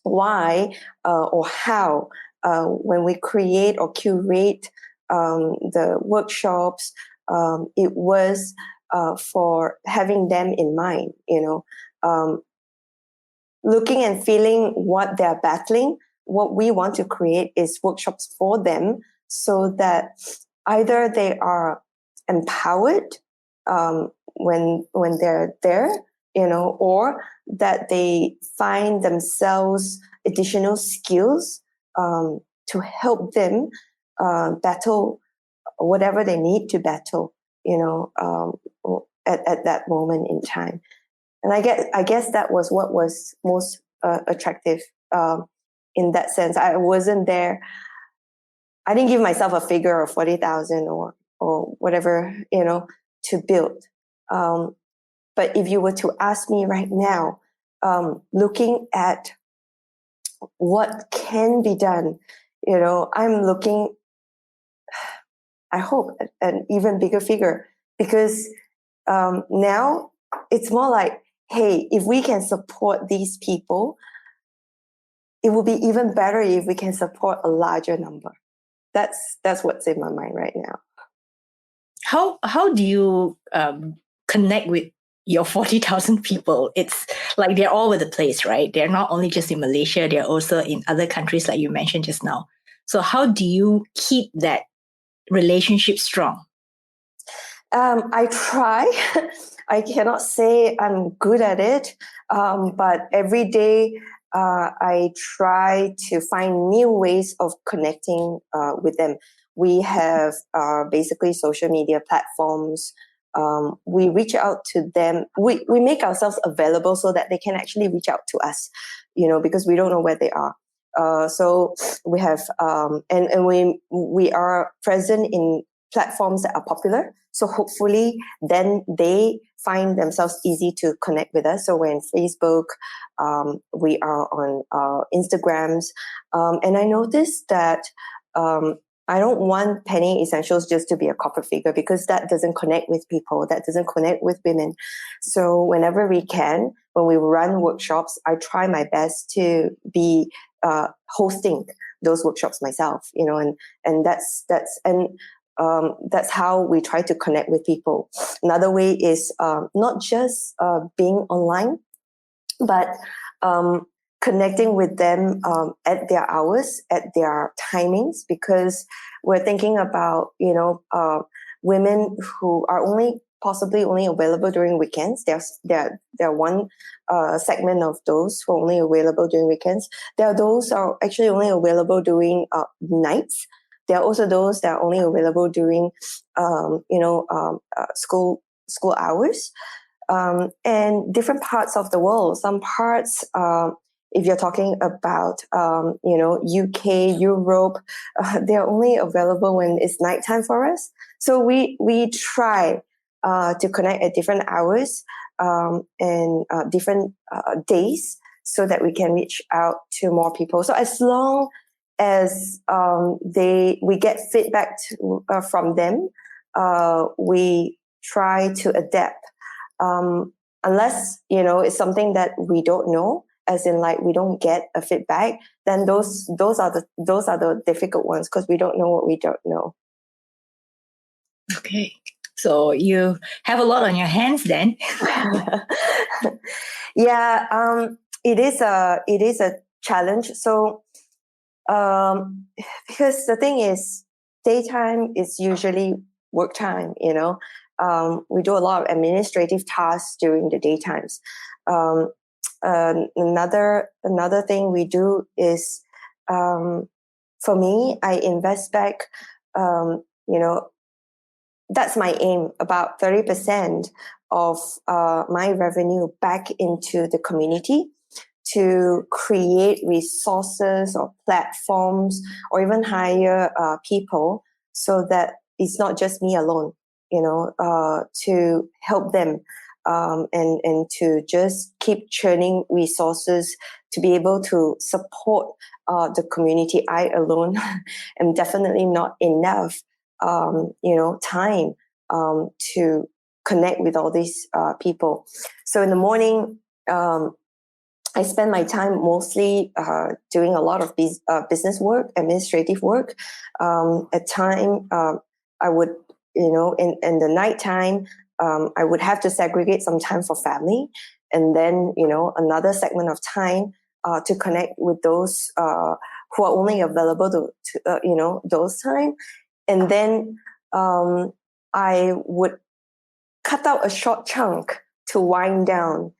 why or how when we create or curate the workshops, it was for having them in mind, looking and feeling what they're battling. What we want to create is workshops for them so that either they are empowered when they're there, or that they find themselves additional skills to help them battle whatever they need to battle, at that moment in time. And I guess that was what was most attractive in that sense. I wasn't there. I didn't give myself a figure of 40,000 or whatever, to build. But if you were to ask me right now, looking at what can be done, I'm looking, I hope, at an even bigger figure, because now it's more like, hey, if we can support these people, it would be even better if we can support a larger number. That's what's in my mind right now. How do you connect with your 40,000 people? It's like they're all over the place, right? They're not only just in Malaysia, they're also in other countries like you mentioned just now. So how do you keep that relationship strong? I try. I cannot say I'm good at it, but every day I try to find new ways of connecting with them. We have basically social media platforms. We reach out to them. We make ourselves available so that they can actually reach out to us, because we don't know where they are. So we have, and we are present in platforms that are popular. So hopefully then they find themselves easy to connect with us. So we're in Facebook, we are on Instagrams. And I noticed that I don't want Penny Essentials just to be a corporate figure, because that doesn't connect with people, that doesn't connect with women. So whenever we can, when we run workshops, I try my best to be hosting those workshops myself, and that's how we try to connect with people. Another way is not just being online, but connecting with them at their hours, at their timings, because we're thinking about, women who are possibly only available during weekends. There are one segment of those who are only available during weekends. There are those who are actually only available during nights. There are also those that are only available during, school hours, and different parts of the world. Some parts, if you're talking about, UK, Europe, they're only available when it's nighttime for us. So we try to connect at different hours and different days, so that we can reach out to more people. So as long as we get feedback from them, we try to adapt. Unless it's something that we don't know, as in like we don't get a feedback, then those are the difficult ones, because we don't know what we don't know. Okay, so you have a lot on your hands then. Yeah, it is a challenge. So because the thing is, daytime is usually work time. We do a lot of administrative tasks during the daytimes. Another thing we do is, for me, I invest back. That's my aim. About 30% of my revenue back into the community, to create resources or platforms, or even hire people, so that it's not just me alone, to help them, and to just keep churning resources to be able to support the community. I alone am definitely not enough, time to connect with all these people. So in the morning, I spend my time mostly doing a lot of business work, administrative work. At time, I would, in the nighttime, I would have to segregate some time for family, and then, another segment of time to connect with those who are only available to those time. And then I would cut out a short chunk to wind down.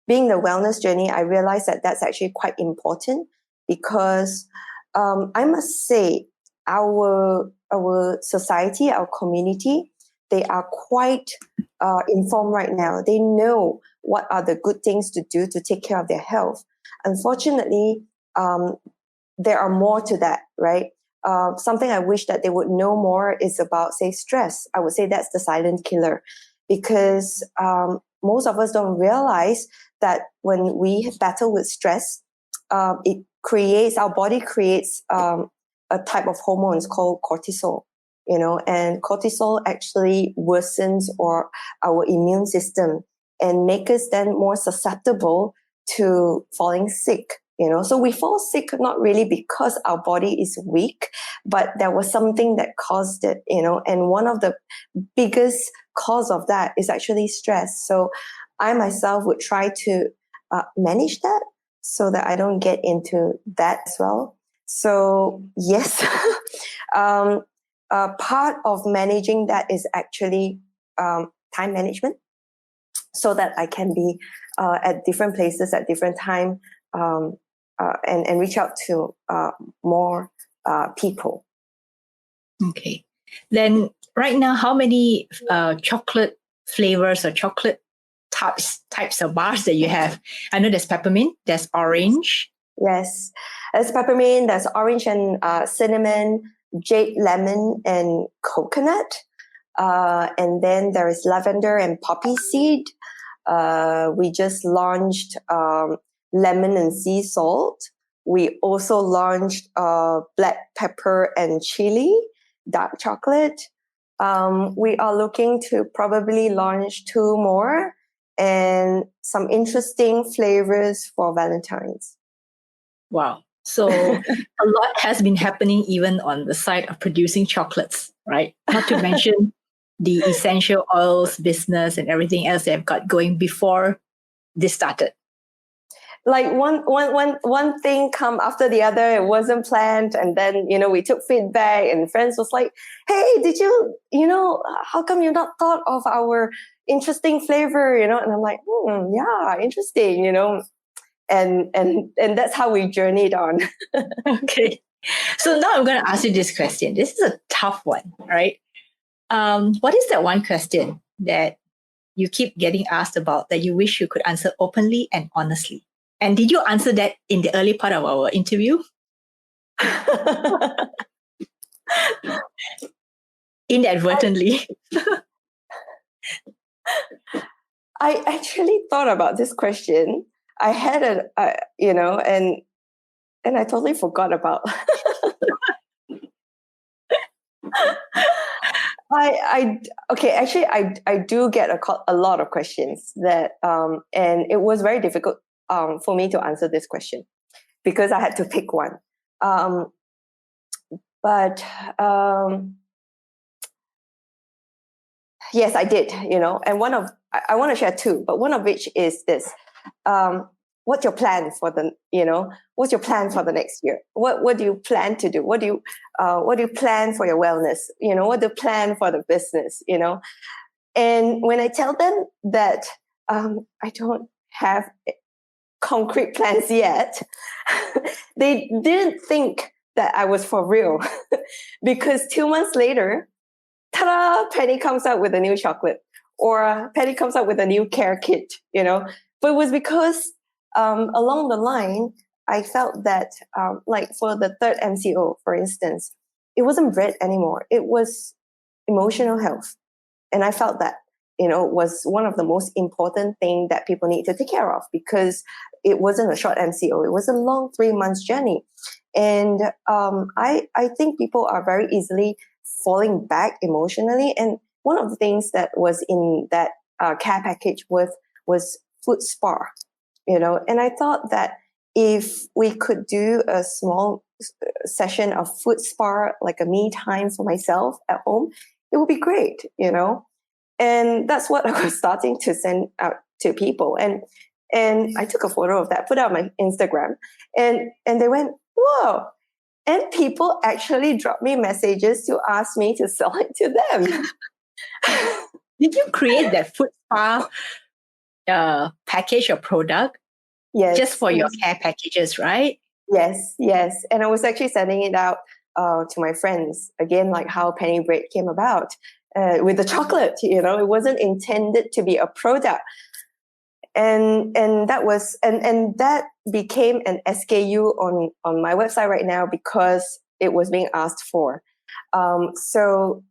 Being the wellness journey, I realized that that's actually quite important, because I must say our society, our community, they are quite informed right now. They know what are the good things to do to take care of their health. Unfortunately, there are more to that, right? Something I wish that they would know more is about, say, stress. I would say that's the silent killer, because most of us don't realize that when we battle with stress, our body creates a type of hormones called cortisol, and cortisol actually worsens our immune system and make us then more susceptible to falling sick. So we fall sick not really because our body is weak, but there was something that caused it, and one of the biggest cause of that is actually stress. So I myself would try to manage that so that I don't get into that as well. So yes, part of managing that is actually time management, so that I can be at different places at different time, and reach out to more people. Okay. Then right now, how many chocolate flavors or chocolate types of bars that you have? I know there's peppermint, there's orange. Yes, there's peppermint, there's orange and cinnamon, jade lemon and coconut. And then there is lavender and poppy seed. We just launched lemon and sea salt. We also launched black pepper and chili, dark chocolate. We are looking to probably launch 2 more and some interesting flavors for Valentine's. Wow. So a lot has been happening even on the side of producing chocolates, right? Not to mention the essential oils business and everything else they've got going before this started. Like one thing come after the other. It wasn't planned, and then we took feedback, and friends was like, "Hey, did you how come you not thought of our interesting flavor?" And I'm like, yeah, interesting, and that's how we journeyed on. Okay. So now I'm going to ask you this question. This is a tough one, right? What is that one question that you keep getting asked about that you wish you could answer openly and honestly? And did you answer that in the early part of our interview? Inadvertently. I actually thought about this question. I had and I totally forgot about. I do get a lot of questions that and it was very difficult for me to answer this question, because I had to pick one. But yes, I did, and I want to share 2, but one of which is this. What's your plan for what's your plan for the next year? What do you plan to do? What do you plan for your wellness? What do you plan for the business? And when I tell them that I don't have concrete plans yet, they didn't think that I was for real, because 2 months later, ta-da, Penny comes out with a new chocolate, or Penny comes out with a new care kit, But it was because along the line, I felt that, like for the 3rd MCO, for instance, it wasn't bread anymore. It was emotional health. And I felt that, was one of the most important thing that people need to take care of, because it wasn't a short MCO. It was a long 3 months journey. And I think people are very easily falling back emotionally. And one of the things that was in that care package was food spa. And I thought that if we could do a small session of food spa, like a me time for myself at home, it would be great. And that's what I was starting to send out to people. And I took a photo of that, put it on my Instagram, and they went, whoa. And people actually dropped me messages to ask me to sell it to them. Did you create that food spa package or product? Yes. Just for your care packages, right? Yes. And I was actually sending it out to my friends, again, like how Penny Bread came about with the chocolate. It wasn't intended to be a product. And that became an SKU on my website right now because it was being asked for. So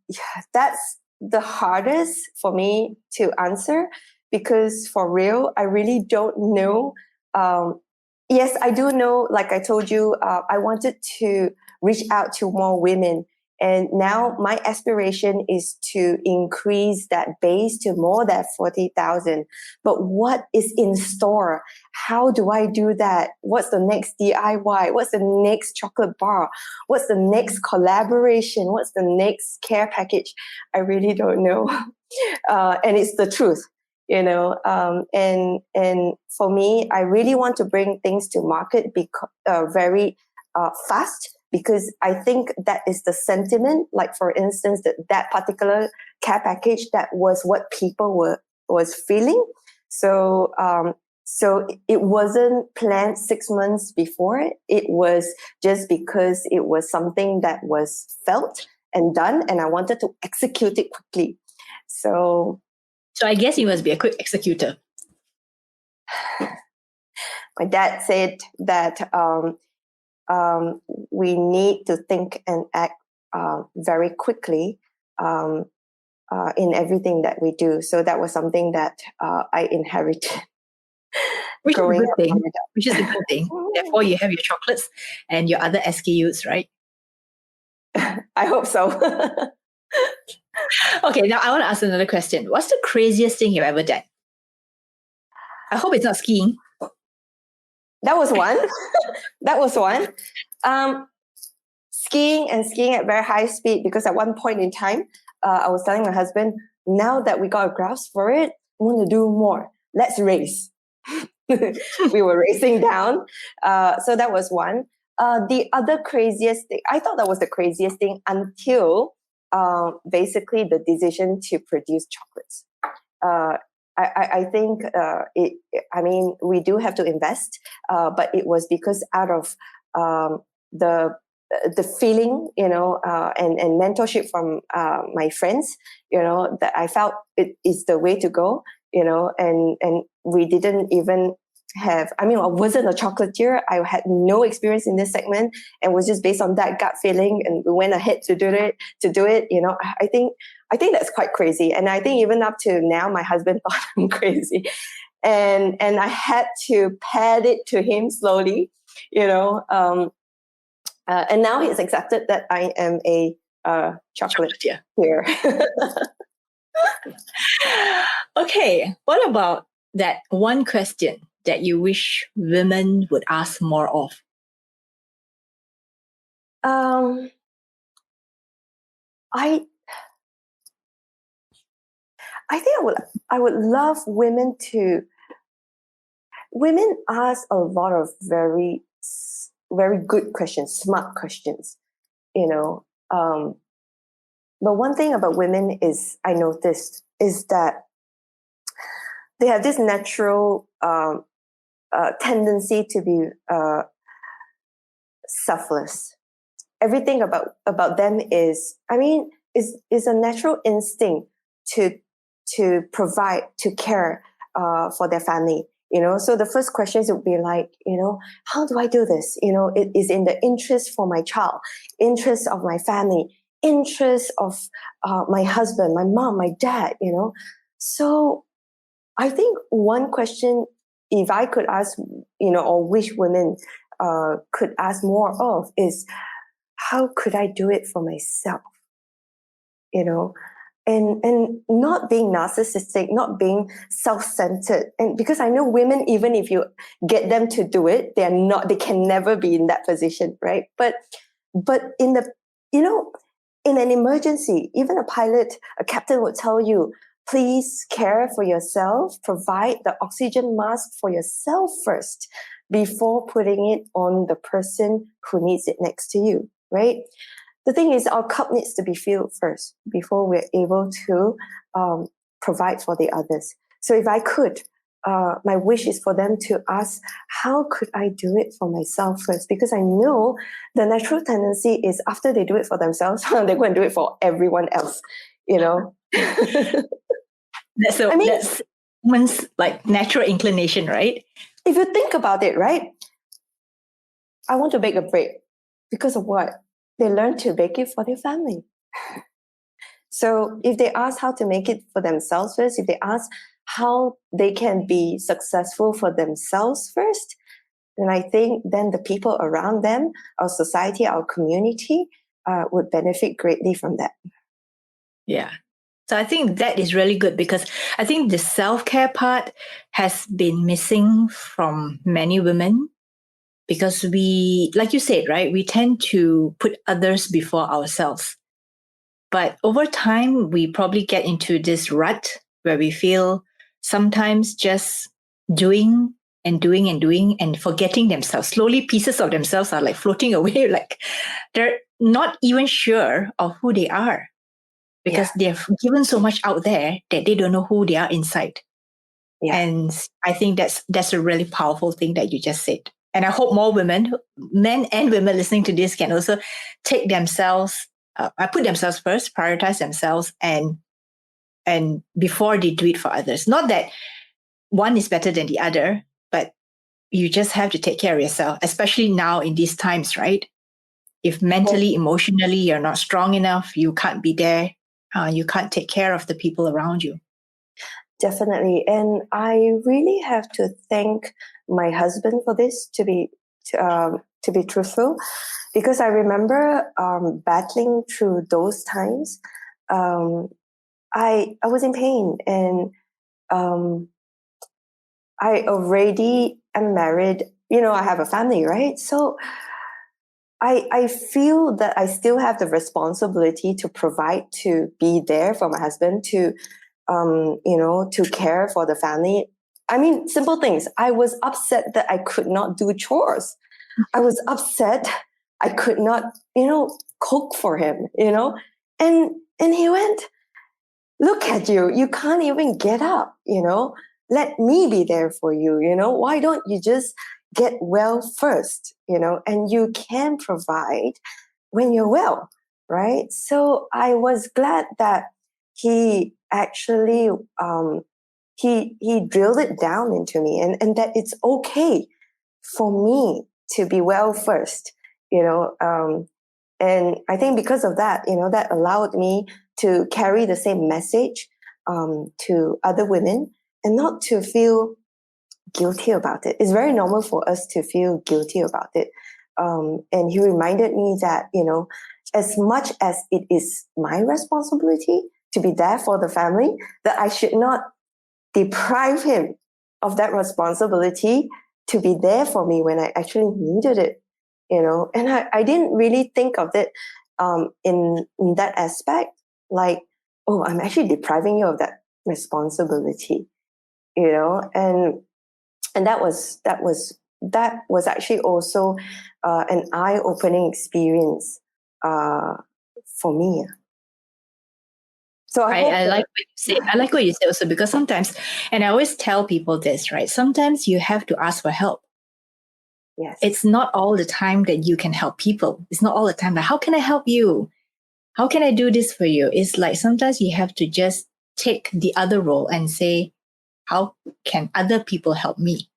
that's the hardest for me to answer, because for real, I really don't know. Yes, I do know, like I told you, I wanted to reach out to more women. And now my aspiration is to increase that base to more than 40,000. But what is in store? How do I do that? What's the next DIY? What's the next chocolate bar? What's the next collaboration? What's the next care package? I really don't know. And it's the truth. And for me, I really want to bring things to market very fast, because I think that is the sentiment. Like, for instance, that particular care package, that was what people was feeling. So it wasn't planned 6 months before. It was just because it was something that was felt and done, and I wanted to execute it quickly. So I guess you must be a quick executor. My dad said that we need to think and act very quickly in everything that we do. So that was something that I inherited. Which is a good thing. Which is a good thing. Therefore, you have your chocolates and your other SKUs, right? I hope so. Okay, now I want to ask another question. What's the craziest thing you've ever done? I hope it's not skiing. That was one. That was one. Skiing at very high speed, because at one point in time, I was telling my husband, now that we got a grasp for it, I want to do more. Let's race. We were racing down. So that was one. The other craziest thing, I thought that was the craziest thing until basically the decision to produce chocolates. I think we do have to invest, but it was because out of the feeling, and mentorship from my friends, that I felt it is the way to go, and we didn't even have, I wasn't a chocolatier. I had no experience in this segment, and was just based on that gut feeling, and we went ahead to do it. I think that's quite crazy. And I think even up to now, my husband thought I'm crazy. And I had to pad it to him slowly, and now he's accepted that I am a chocolatier. Okay, what about that one question that you wish women would ask more of? I think I would love women to. Women ask a lot of very, very good questions, smart questions, But one thing about women is, I noticed, is that they have this natural tendency to be selfless. Everything about them is a natural instinct to provide, to care for their family. So the first questions would be like, how do I do this? It is in the interest for my child, interest of my family, interest of my husband, my mom, my dad, So I think one question, if I could ask, or wish women could ask more of, is how could I do it for myself? and not being narcissistic, not being self-centered. And because I know women, even if you get them to do it, they can never be in that position, right? But in the, in an emergency, even a captain would tell you, please care for yourself, provide the oxygen mask for yourself first before putting it on the person who needs it next to you, right? The thing is, our cup needs to be filled first before we're able to provide for the others. So if I could, my wish is for them to ask, how could I do it for myself first? Because I know the natural tendency is after they do it for themselves, they're going to do it for everyone else, That's women's like natural inclination, right? If you think about it, right? I want to bake a bread. Because of what? They learn to bake it for their family. So if they ask how to make it for themselves first, if they ask how they can be successful for themselves first, then I think then the people around them, our society, our community, would benefit greatly from that. Yeah. So I think that is really good because I think the self-care part has been missing from many women because we, like you said, right, we tend to put others before ourselves. But over time, we probably get into this rut where we feel sometimes just doing and doing and doing and forgetting themselves. Slowly, pieces of themselves are like floating away, like they're not even sure of who they are because they've given so much out there that they don't know who they are inside. Yeah. And I think that's a really powerful thing that you just said. And I hope more women, men and women listening to this can also take themselves, put themselves first, prioritize themselves and before they do it for others. Not that one is better than the other, but you just have to take care of yourself, especially now in these times, right? If mentally, emotionally, you're not strong enough, you can't be there. You can't take care of the people around you. Definitely. And I really have to thank my husband for this, to be truthful, because I remember battling through those times. I was in pain, and I already am married. I have a family, right? So I feel that I still have the responsibility to provide, to be there for my husband, to care for the family. I mean, simple things. I was upset that I could not do chores. I was upset I could not, cook for him, and he went, look at you. You can't even get up, let me be there for you, why don't you just get well first, and you can provide when you're well, right? So I was glad that he actually he drilled it down into me, and that it's okay for me to be well first, and I think because of that, that allowed me to carry the same message to other women and not to feel guilty about it. It's very normal for us to feel guilty about it. And he reminded me that, as much as it is my responsibility to be there for the family, that I should not deprive him of that responsibility to be there for me when I actually needed it, And I didn't really think of it in that aspect, like, oh, I'm actually depriving you of that responsibility, and that was actually also an eye-opening experience for me. So I like what you say. I like what you say also because sometimes, and I always tell people this, right? Sometimes you have to ask for help. Yes. It's not all the time that you can help people. It's not all the time like, how can I help you? How can I do this for you? It's like sometimes you have to just take the other role and say, how can other people help me?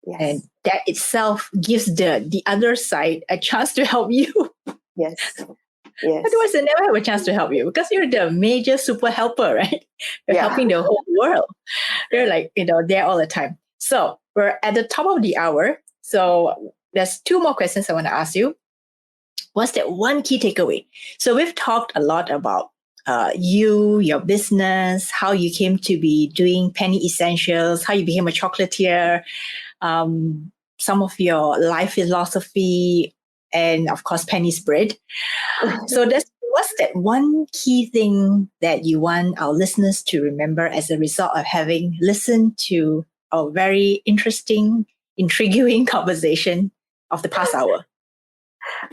Yes. And that itself gives the other side a chance to help you. Yes. Yes. Otherwise, they never have a chance to help you because you're the major super helper, right? You're helping the whole world. You're like, there all the time. So we're at the top of the hour. So there's two more questions I want to ask you. What's that one key takeaway? So we've talked a lot about you, your business, how you came to be doing Penny Essentials, how you became a chocolatier, some of your life philosophy, and of course, Penny's bread. So what's that one key thing that you want our listeners to remember as a result of having listened to a very interesting, intriguing conversation of the past hour?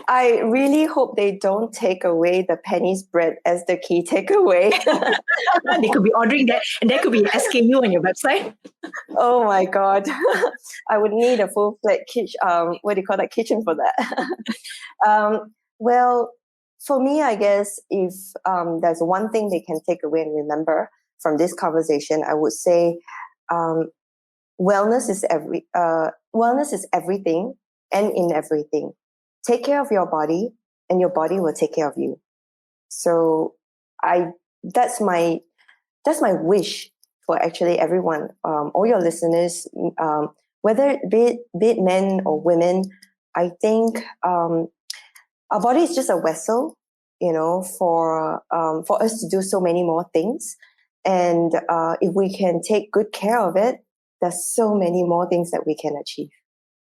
I really hope they don't take away the Penny's bread as the key takeaway. They could be ordering that, and there could be an SKU on your website. Oh my God. I would need a full-fledged kitchen for that. Well, for me, I guess if there's one thing they can take away and remember from this conversation, I would say wellness is everything and in everything. Take care of your body, and your body will take care of you. So that's my wish for actually everyone, all your listeners, whether be it men or women. I think our body is just a vessel, for us to do so many more things. And if we can take good care of it, there's so many more things that we can achieve.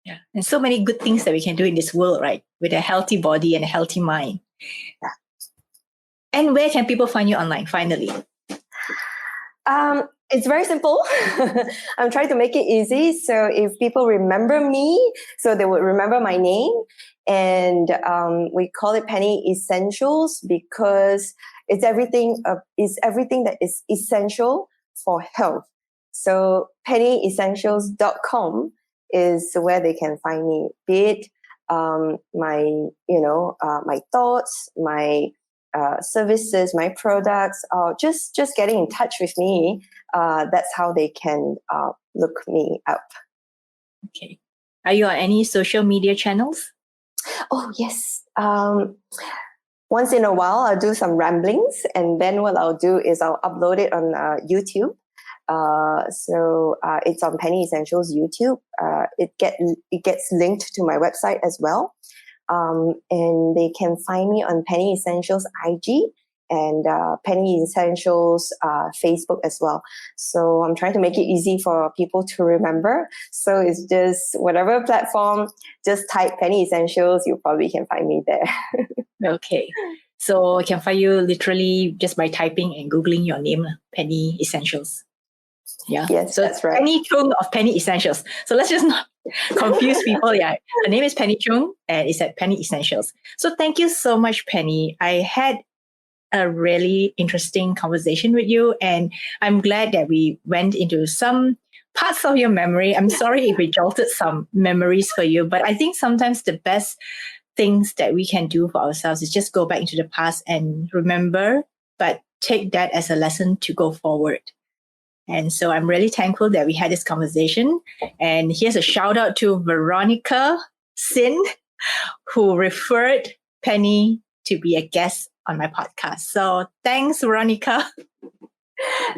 Yeah, and so many good things that we can do in this world, right? With a healthy body and a healthy mind. Yeah. And where can people find you online, finally? It's very simple. I'm trying to make it easy. So if people remember me, so they would remember my name. And we call it Penny Essentials because it's everything that is essential for health. So pennyessentials.com is where they can find me. Be it my thoughts, my services, my products, or just getting in touch with me. That's how they can look me up. Okay. Are you on any social media channels? Oh, yes. Once in a while, I'll do some ramblings, and then what I'll do is I'll upload it on YouTube. So it's on Penny Essentials YouTube. It gets linked to my website as well. And they can find me on Penny Essentials IG and Penny Essentials Facebook as well. So I'm trying to make it easy for people to remember. So it's just whatever platform, just type Penny Essentials, you probably can find me there. Okay. So I can find you literally just by typing and Googling your name, Penny Essentials. Yeah. Yes, so that's right. Penny Choong of Penny Essentials. So let's just not confuse people. Yeah. Her name is Penny Choong and it's at Penny Essentials. So thank you so much, Penny. I had a really interesting conversation with you, and I'm glad that we went into some parts of your memory. I'm sorry if we jolted some memories for you, but I think sometimes the best things that we can do for ourselves is just go back into the past and remember, but take that as a lesson to go forward. And so I'm really thankful that we had this conversation. And here's a shout out to Veronica Sin, who referred Penny to be a guest on my podcast. So thanks, Veronica.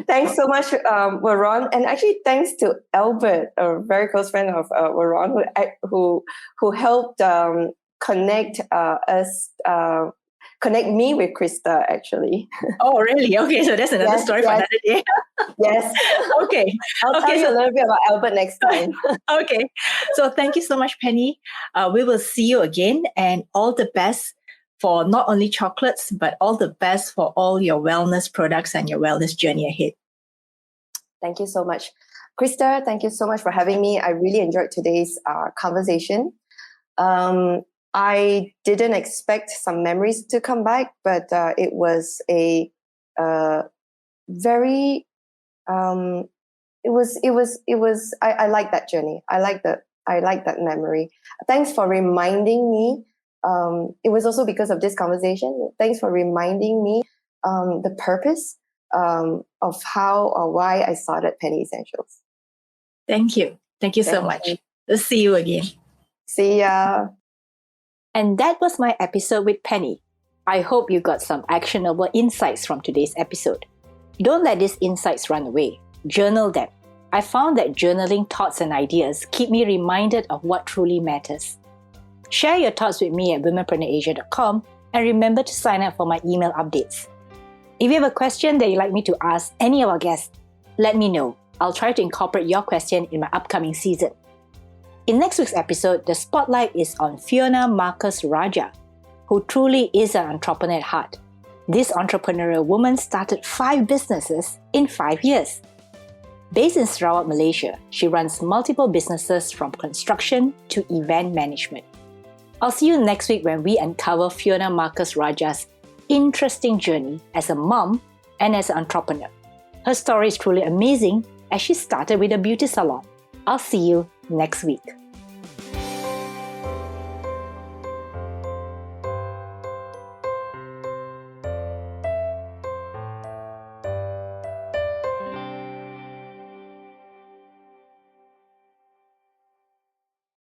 Thanks so much, Veron. And actually, thanks to Albert, a very close friend of Veron, who helped connect me with Krista, actually. Oh, really? Okay, so that's another story for another day. Yes. Okay. I'll tell you a little bit about Albert next time. Okay. So thank you so much, Penny. We will see you again, and all the best for not only chocolates, but all the best for all your wellness products and your wellness journey ahead. Thank you so much. Krista, thank you so much for having me. I really enjoyed today's conversation. I didn't expect some memories to come back, but it was a very I like that journey. I like that memory. Thanks for reminding me. It was also because of this conversation. Thanks for reminding me the purpose of how or why I started Penny Essentials. Thank you. Thank you so much. We'll see you again. See ya. And that was my episode with Penny. I hope you got some actionable insights from today's episode. Don't let these insights run away. Journal them. I found that journaling thoughts and ideas keep me reminded of what truly matters. Share your thoughts with me at womenpreneurasia.com and remember to sign up for my email updates. If you have a question that you'd like me to ask any of our guests, let me know. I'll try to incorporate your question in my upcoming season. In next week's episode, the spotlight is on Fiona Marcus Raja, who truly is an entrepreneur at heart. This entrepreneurial woman started 5 businesses in 5 years. Based in Sarawak, Malaysia, she runs multiple businesses from construction to event management. I'll see you next week when we uncover Fiona Marcus Raja's interesting journey as a mom and as an entrepreneur. Her story is truly amazing as she started with a beauty salon. I'll see you next week.